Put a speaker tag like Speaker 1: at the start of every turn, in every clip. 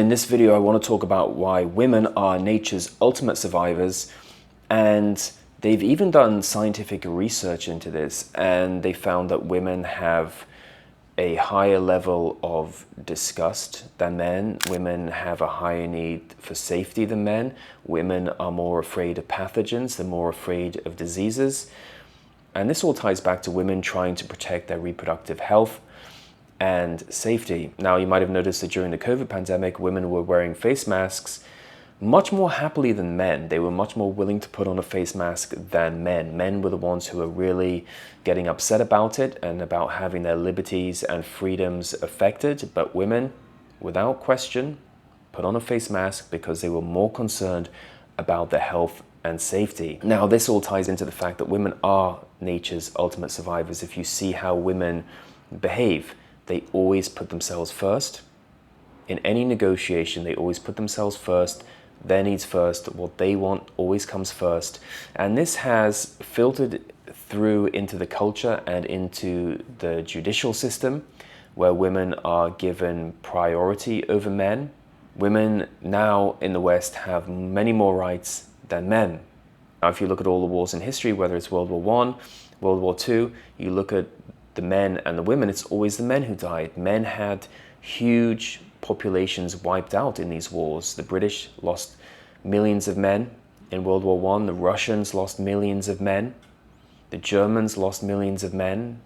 Speaker 1: In this video, I want to talk about why women are nature's ultimate survivors, and they've even done scientific research into this, and they found that women have a higher level of disgust than men. Women have a higher need for safety than men. Women are more afraid of pathogens, they're more afraid of diseases. And this all ties back to women trying to protect their reproductive health and safety. Now, you might have noticed that during the COVID pandemic, women were wearing face masks much more happily than men. They were much more willing to put on a face mask than men. Men were the ones who were really getting upset about it and about having their liberties and freedoms affected. But women, without question, put on a face mask because they were more concerned about their health and safety. Now, this all ties into the fact that women are nature's ultimate survivors. If you see how women behave, they always put themselves first. In any negotiation, they always put themselves first, their needs first, what they want always comes first. And this has filtered through into the culture and into the judicial system, where women are given priority over men. Women now in the West have many more rights than men. Now, if you look at all the wars in history, whether it's World War I, World War II, you look at the men and the women, it's always the men who died. Men had huge populations wiped out in these wars. The British lost millions of men in World War I. The Russians lost millions of men. The Germans lost millions of men.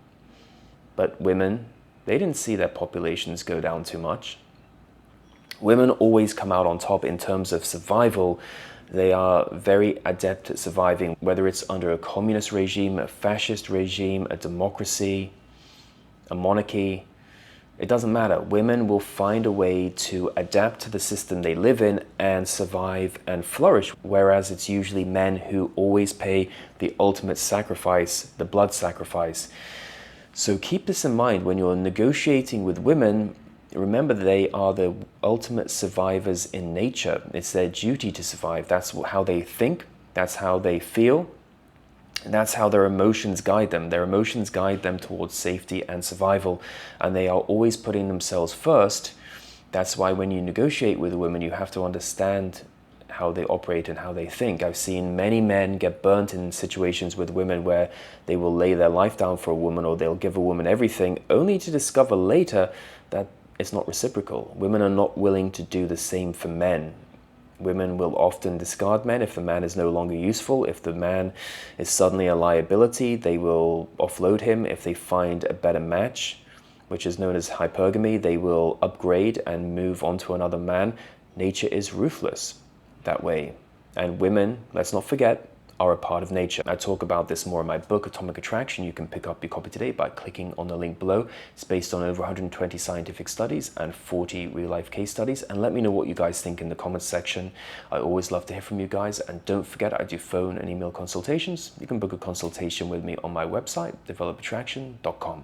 Speaker 1: But women, they didn't see their populations go down too much. Women always come out on top in terms of survival. They are very adept at surviving, whether it's under a communist regime, a fascist regime, a democracy, a monarchy. It doesn't matter. Women will find a way to adapt to the system they live in and survive and flourish, whereas it's usually men who always pay the ultimate sacrifice, the blood sacrifice. So keep this in mind when you're negotiating with women. Remember, they are the ultimate survivors in nature. It's their duty to survive. That's how they think, that's how they feel, and that's how their emotions guide them. Their emotions guide them towards safety and survival, and they are always putting themselves first. That's why when you negotiate with women, you have to understand how they operate and how they think. I've seen many men get burnt in situations with women where they will lay their life down for a woman, or they'll give a woman everything, only to discover later that it's not reciprocal. Women are not willing to do the same for men. Women will often discard men if the man is no longer useful. If the man is suddenly a liability, they will offload him. If they find a better match, which is known as hypergamy, they will upgrade and move on to another man. Nature is ruthless that way. And women, let's not forget, are a part of nature. I talk about this more in my book, Atomic Attraction. You can pick up your copy today by clicking on the link below. It's based on over 120 scientific studies and 40 real-life case studies. And let me know what you guys think in the comments section. I always love to hear from you guys. And don't forget, I do phone and email consultations. You can book a consultation with me on my website, develofattraction.com.